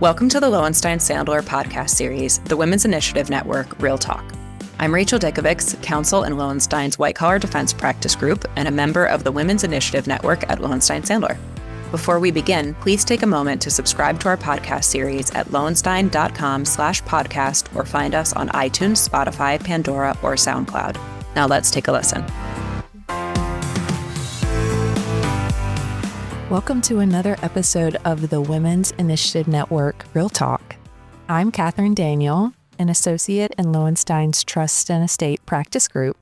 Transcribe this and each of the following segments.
Welcome to the Lowenstein-Sandler podcast series, the Women's Initiative Network, Real Talk. I'm Rachel Dickovics, counsel in Lowenstein's White Collar Defense Practice Group and a member of the Women's Initiative Network at Lowenstein-Sandler. Before we begin, please take a moment to subscribe to our podcast series at lowenstein.com/podcast or find us on iTunes, Spotify, Pandora, or SoundCloud. Now let's take a listen. Welcome to another episode of the Women's Initiative Network, Real Talk. I'm Kathryn Daniel, an associate in Lowenstein's Trust and Estate Practice Group.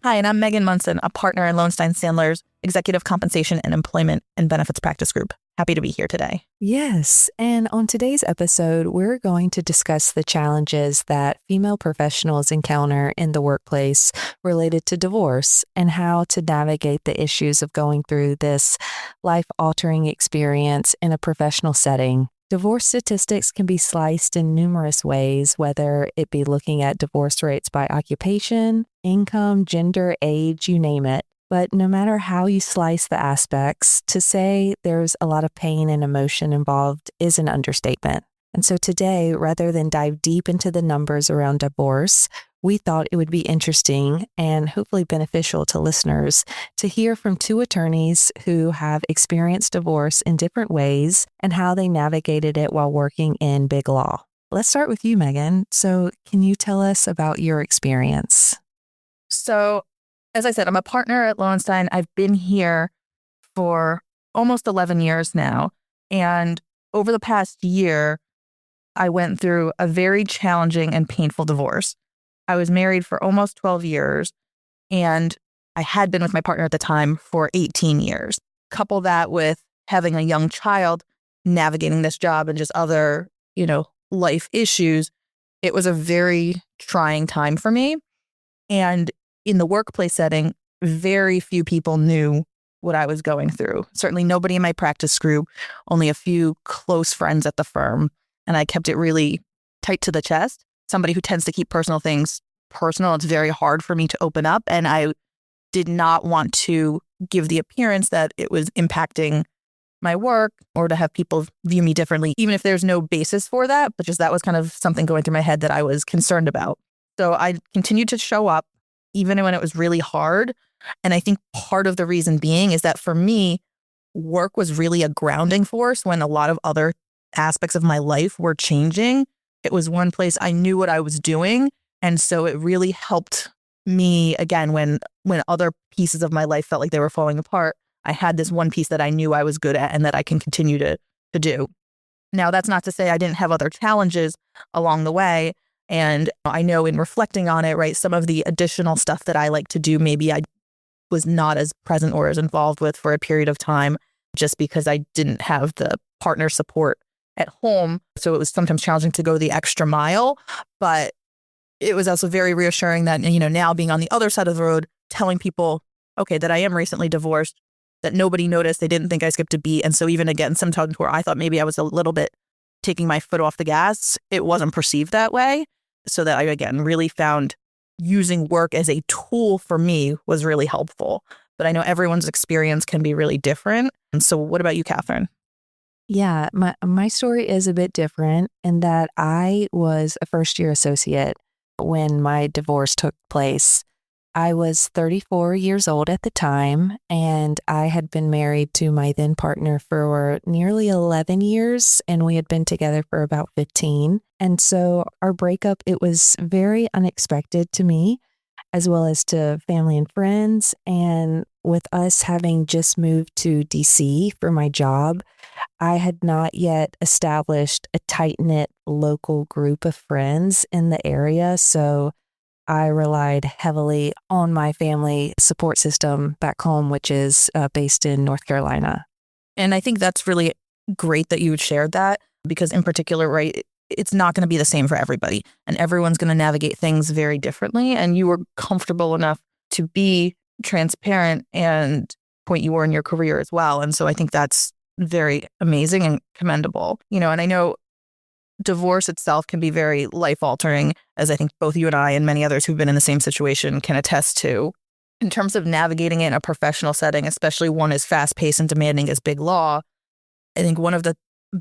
Hi, and I'm Megan Monson, a partner in Lowenstein-Sandler's Executive Compensation and Employment and Benefits Practice Group. Happy to be here today. Yes, and on today's episode, we're going to discuss the challenges that female professionals encounter in the workplace related to divorce and how to navigate the issues of going through this life-altering experience in a professional setting. Divorce statistics can be sliced in numerous ways, whether it be looking at divorce rates by occupation, income, gender, age, you name it. But no matter how you slice the aspects, to say there's a lot of pain and emotion involved is an understatement. And so today, rather than dive deep into the numbers around divorce, we thought it would be interesting and hopefully beneficial to listeners to hear from two attorneys who have experienced divorce in different ways and how they navigated it while working in big law. Let's start with you, Megan. So can you tell us about your experience? So, as I said, I'm a partner at Lowenstein. I've been here for almost 11 years now. And over the past year, I went through a very challenging and painful divorce. I was married for almost 12 years, and I had been with my partner at the time for 18 years. Couple that with having a young child, navigating this job and just other, life issues, it was a very trying time for me. And in the workplace setting, very few people knew what I was going through. Certainly nobody in my practice group, only a few close friends at the firm. And I kept it really tight to the chest. Somebody who tends to keep personal things personal, it's very hard for me to open up. And I did not want to give the appearance that it was impacting my work or to have people view me differently, even if there's no basis for that. But just that was kind of something going through my head that I was concerned about. So I continued to show up even when it was really hard. And I think part of the reason being is that for me, work was really a grounding force when a lot of other aspects of my life were changing. It was one place I knew what I was doing. And so it really helped me, again, when other pieces of my life felt like they were falling apart, I had this one piece that I knew I was good at and that I can continue to do. Now, that's not to say I didn't have other challenges along the way. And I know in reflecting on it, right, some of the additional stuff that I like to do, maybe I was not as present or as involved with for a period of time just because I didn't have the partner support at home. So it was sometimes challenging to go the extra mile. But it was also very reassuring that, now being on the other side of the road, telling people, okay, that I am recently divorced, that nobody noticed, they didn't think I skipped a beat. And so even again, sometimes where I thought maybe I was a little bit taking my foot off the gas, it wasn't perceived that way. So that I, again, really found using work as a tool for me was really helpful. But I know everyone's experience can be really different. And so what about you, Kathryn? Yeah, my story is a bit different in that I was a first-year associate when my divorce took place. I was 34 years old at the time, and I had been married to my then partner for nearly 11 years, and we had been together for about 15. And so our breakup, it was very unexpected to me, as well as to family and friends. And with us having just moved to DC for my job, I had not yet established a tight-knit local group of friends in the area. So I relied heavily on my family support system back home, which is based in North Carolina. And I think that's really great that you shared that because in particular, right, it's not going to be the same for everybody and everyone's going to navigate things very differently. And you were comfortable enough to be transparent and point you were in your career as well. And so I think that's very amazing and commendable, and I know divorce itself can be very life altering, as I think both you and I and many others who've been in the same situation can attest to. In terms of navigating it in a professional setting, especially one as fast paced and demanding as big law, I think one of the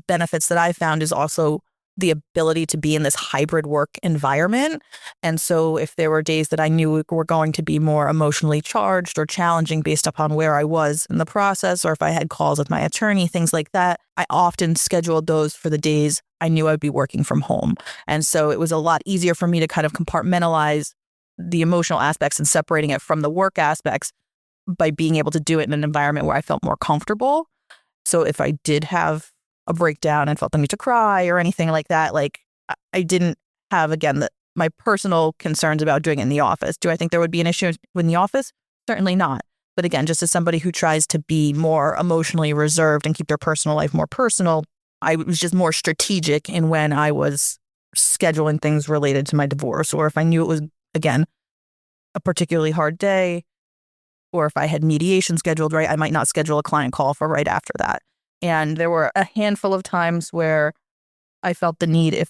benefits that I found is also the ability to be in this hybrid work environment. And so if there were days that I knew were going to be more emotionally charged or challenging based upon where I was in the process, or if I had calls with my attorney, things like that, I often scheduled those for the days I knew I'd be working from home. And so it was a lot easier for me to kind of compartmentalize the emotional aspects and separating it from the work aspects by being able to do it in an environment where I felt more comfortable. So if I did have a breakdown and felt the need to cry or anything like that, like I didn't have, again, my personal concerns about doing it in the office. Do I think there would be an issue in the office? Certainly not. But again, just as somebody who tries to be more emotionally reserved and keep their personal life more personal, I was just more strategic in when I was scheduling things related to my divorce, or if I knew it was, again, a particularly hard day, or if I had mediation scheduled, right, I might not schedule a client call for right after that. And there were a handful of times where I felt the need,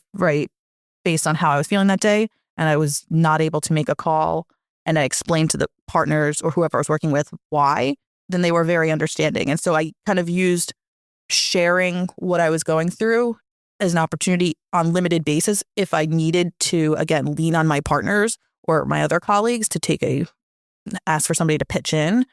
based on how I was feeling that day, and I was not able to make a call, and I explained to the partners or whoever I was working with why, then they were very understanding. And so I kind of used sharing what I was going through as an opportunity on limited basis if I needed to, again, lean on my partners or my other colleagues to ask for somebody to pitch in,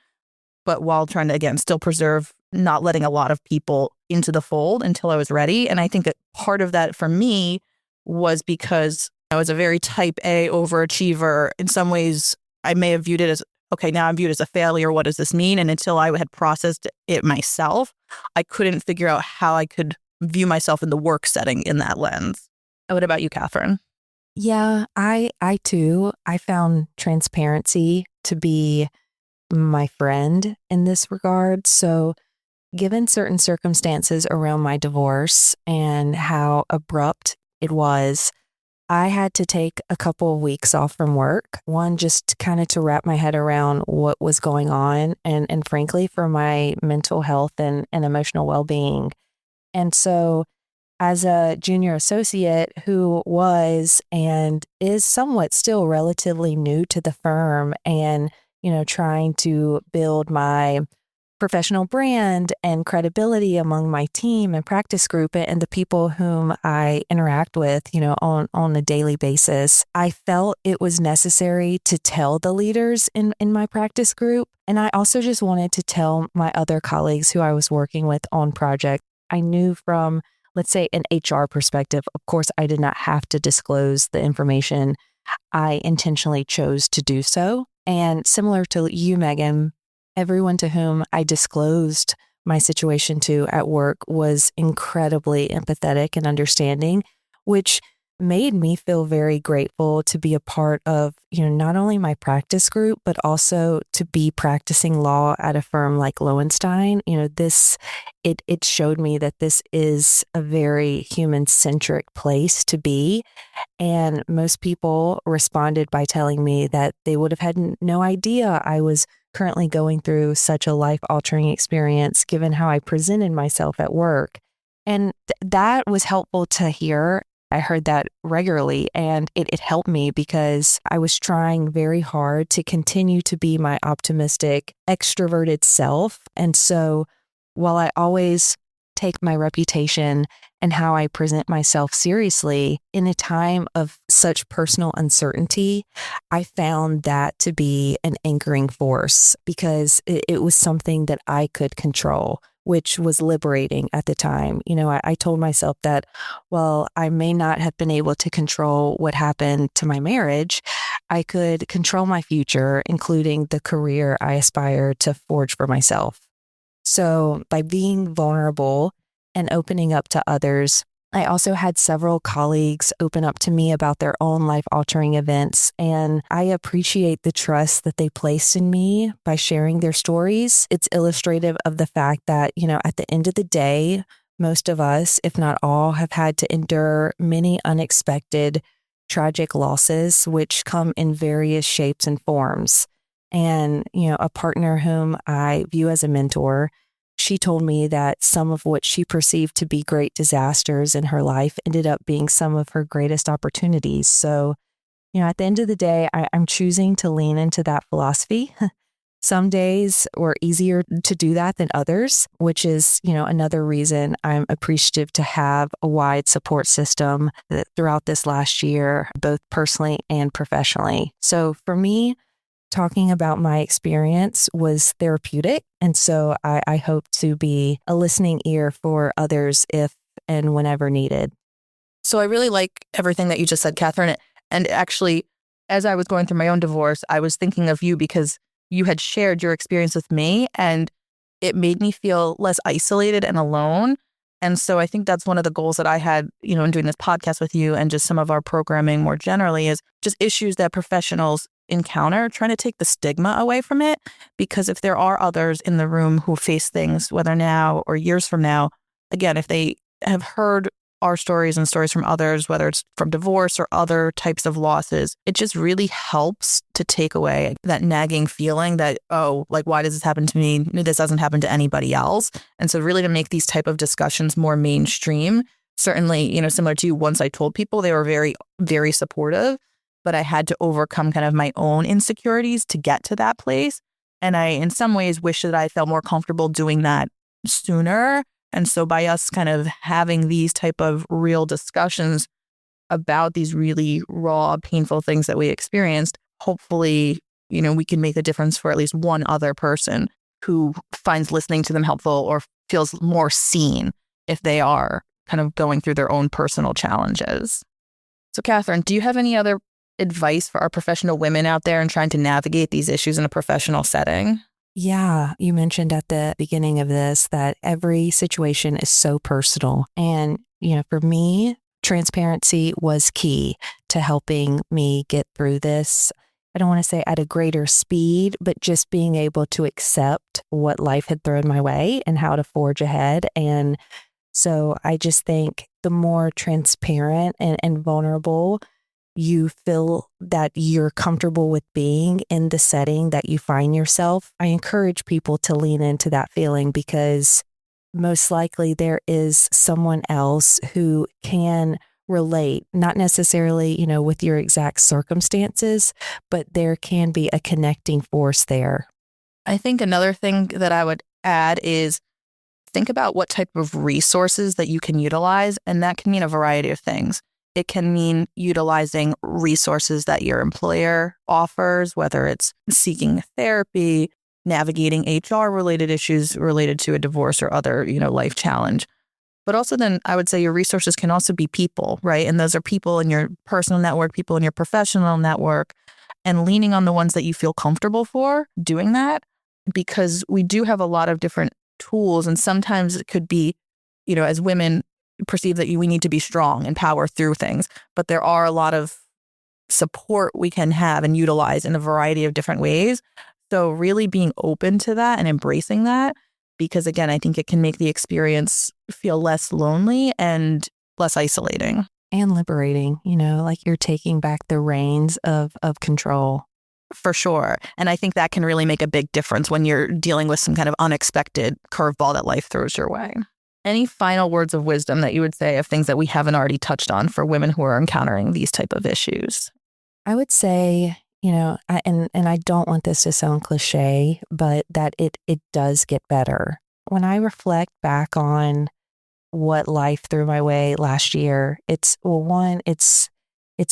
but while trying to, again, still preserve not letting a lot of people into the fold until I was ready. And I think that part of that for me was because I was a very type A overachiever. In some ways, I may have viewed it as, okay, now I'm viewed as a failure. What does this mean? And until I had processed it myself, I couldn't figure out how I could view myself in the work setting in that lens. What about you, Kathryn? Yeah, I too, I found transparency to be my friend in this regard. So given certain circumstances around my divorce and how abrupt it was, I had to take a couple of weeks off from work. One, just kind of to wrap my head around what was going on and frankly, for my mental health and emotional well-being. And so as a junior associate who was and is somewhat still relatively new to the firm and, trying to build my professional brand and credibility among my team and practice group and the people whom I interact with, on a daily basis, I felt it was necessary to tell the leaders in my practice group. And I also just wanted to tell my other colleagues who I was working with on project. I knew from, let's say, an HR perspective, of course, I did not have to disclose the information. I intentionally chose to do so. And similar to you, Megan, everyone to whom I disclosed my situation to at work was incredibly empathetic and understanding, which made me feel very grateful to be a part of, not only my practice group, but also to be practicing law at a firm like Lowenstein. It showed me that this is a very human-centric place to be. And most people responded by telling me that they would have had no idea I was currently going through such a life-altering experience, given how I presented myself at work. And that was helpful to hear. I heard that regularly, and it helped me because I was trying very hard to continue to be my optimistic, extroverted self. And so while I always take my reputation and how I present myself seriously, in a time of such personal uncertainty, I found that to be an anchoring force because it was something that I could control, which was liberating at the time. I told myself that while I may not have been able to control what happened to my marriage, I could control my future, including the career I aspire to forge for myself. So by being vulnerable and opening up to others, I also had several colleagues open up to me about their own life-altering events, and I appreciate the trust that they placed in me by sharing their stories. It's illustrative of the fact that, at the end of the day, most of us, if not all, have had to endure many unexpected, tragic losses, which come in various shapes and forms. And, a partner whom I view as a mentor, she told me that some of what she perceived to be great disasters in her life ended up being some of her greatest opportunities. So, at the end of the day, I'm choosing to lean into that philosophy. Some days were easier to do that than others, which is, another reason I'm appreciative to have a wide support system throughout this last year, both personally and professionally. So for me, talking about my experience was therapeutic. And so I hope to be a listening ear for others if and whenever needed. So I really like everything that you just said, Kathryn. And actually, as I was going through my own divorce, I was thinking of you because you had shared your experience with me and it made me feel less isolated and alone. And so I think that's one of the goals that I had, in doing this podcast with you and just some of our programming more generally is just issues that professionals encounter, trying to take the stigma away from it. Because if there are others in the room who face things, whether now or years from now, again, if they have heard our stories and stories from others, whether it's from divorce or other types of losses, it just really helps to take away that nagging feeling that, oh, like, why does this happen to me? This doesn't happen to anybody else. And so really to make these type of discussions more mainstream, certainly, similar to you, once I told people, they were very, very supportive, but I had to overcome kind of my own insecurities to get to that place. And I, in some ways, wish that I felt more comfortable doing that sooner. And so by us kind of having these type of real discussions about these really raw, painful things that we experienced, hopefully, we can make a difference for at least one other person who finds listening to them helpful or feels more seen if they are kind of going through their own personal challenges. So Kathryn, do you have any other advice for our professional women out there in trying to navigate these issues in a professional setting? Yeah, you mentioned at the beginning of this that every situation is so personal. And, for me, transparency was key to helping me get through this. I don't want to say at a greater speed, but just being able to accept what life had thrown my way and how to forge ahead. And so I just think the more transparent and vulnerable you feel that you're comfortable with being in the setting that you find yourself, I encourage people to lean into that feeling because most likely there is someone else who can relate, not necessarily, with your exact circumstances, but there can be a connecting force there. I think another thing that I would add is think about what type of resources that you can utilize, and that can mean a variety of things. It can mean utilizing resources that your employer offers, whether it's seeking therapy, navigating HR-related issues related to a divorce or other, life challenge. But also then I would say your resources can also be people, right? And those are people in your personal network, people in your professional network, and leaning on the ones that you feel comfortable for doing that, because we do have a lot of different tools. And sometimes it could be, as women, perceive that we need to be strong and power through things. But there are a lot of support we can have and utilize in a variety of different ways. So really being open to that and embracing that, because again, I think it can make the experience feel less lonely and less isolating. And liberating, like you're taking back the reins of control. For sure. And I think that can really make a big difference when you're dealing with some kind of unexpected curveball that life throws your way. Any final words of wisdom that you would say of things that we haven't already touched on for women who are encountering these type of issues? I would say, and I don't want this to sound cliche, but that it does get better. When I reflect back on what life threw my way last year, it's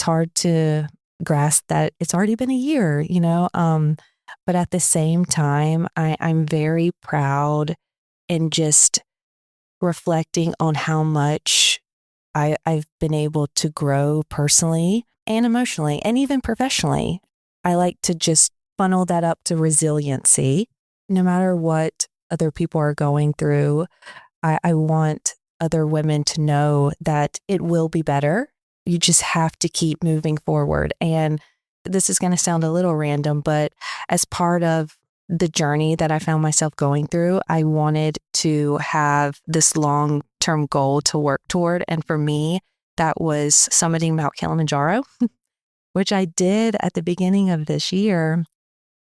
hard to grasp that it's already been a year, but at the same time, I'm very proud and just reflecting on how much I've been able to grow personally and emotionally and even professionally. I like to just funnel that up to resiliency. No matter what other people are going through, I want other women to know that it will be better. You just have to keep moving forward. And this is going to sound a little random, but as part of the journey that I found myself going through, I wanted to have this long-term goal to work toward. And for me, that was summiting Mount Kilimanjaro, which I did at the beginning of this year.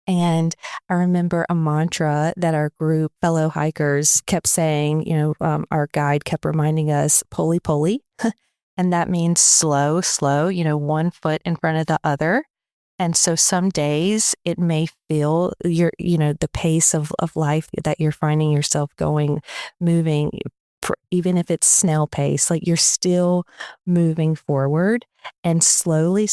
And I remember a mantra that our group fellow hikers kept saying, our guide kept reminding us, "Poli poli." And that means slow, slow, one foot in front of the other. And so some days it may feel the pace of life that you're finding yourself moving, even if it's snail pace, like you're still moving forward, and slowly,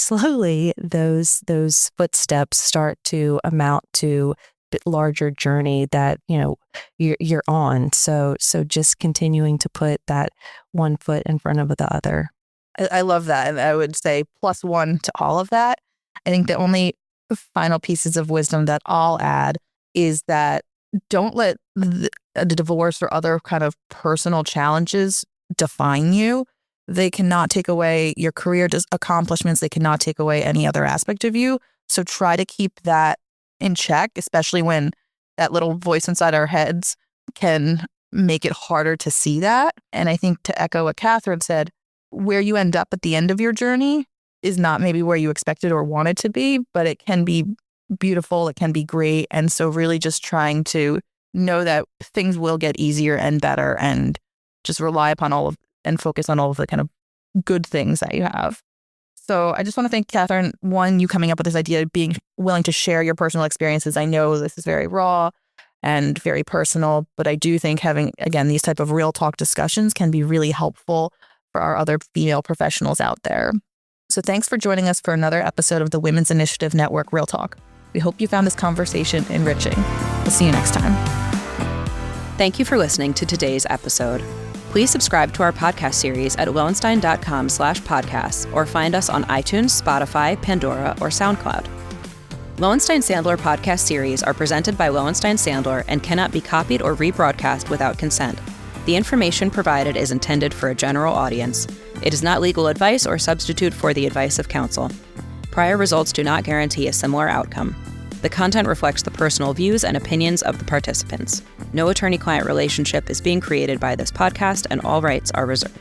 those footsteps start to amount to a bit larger journey that, you're on. So just continuing to put that one foot in front of the other. I love that. And I would say +1 to all of that. I think the only final pieces of wisdom that I'll add is that don't let the divorce or other kind of personal challenges define you. They cannot take away your career accomplishments. They cannot take away any other aspect of you. So try to keep that in check, especially when that little voice inside our heads can make it harder to see that. And I think, to echo what Kathryn said, where you end up at the end of your journey is not maybe where you expected or wanted to be, but it can be beautiful. It can be great. And so really just trying to know that things will get easier and better, and just rely upon and focus on all of the kind of good things that you have. So I just want to thank Kathryn, one, you coming up with this idea of being willing to share your personal experiences. I know this is very raw and very personal, but I do think having, again, these type of real talk discussions can be really helpful for our other female professionals out there. So thanks for joining us for another episode of the Women's Initiative Network Real Talk. We hope you found this conversation enriching. We'll see you next time. Thank you for listening to today's episode. Please subscribe to our podcast series at lowenstein.com/podcasts, or find us on iTunes, Spotify, Pandora, or SoundCloud. Lowenstein Sandler podcast series are presented by Lowenstein Sandler and cannot be copied or rebroadcast without consent. The information provided is intended for a general audience. It is not legal advice or substitute for the advice of counsel. Prior results do not guarantee a similar outcome. The content reflects the personal views and opinions of the participants. No attorney-client relationship is being created by this podcast, and all rights are reserved.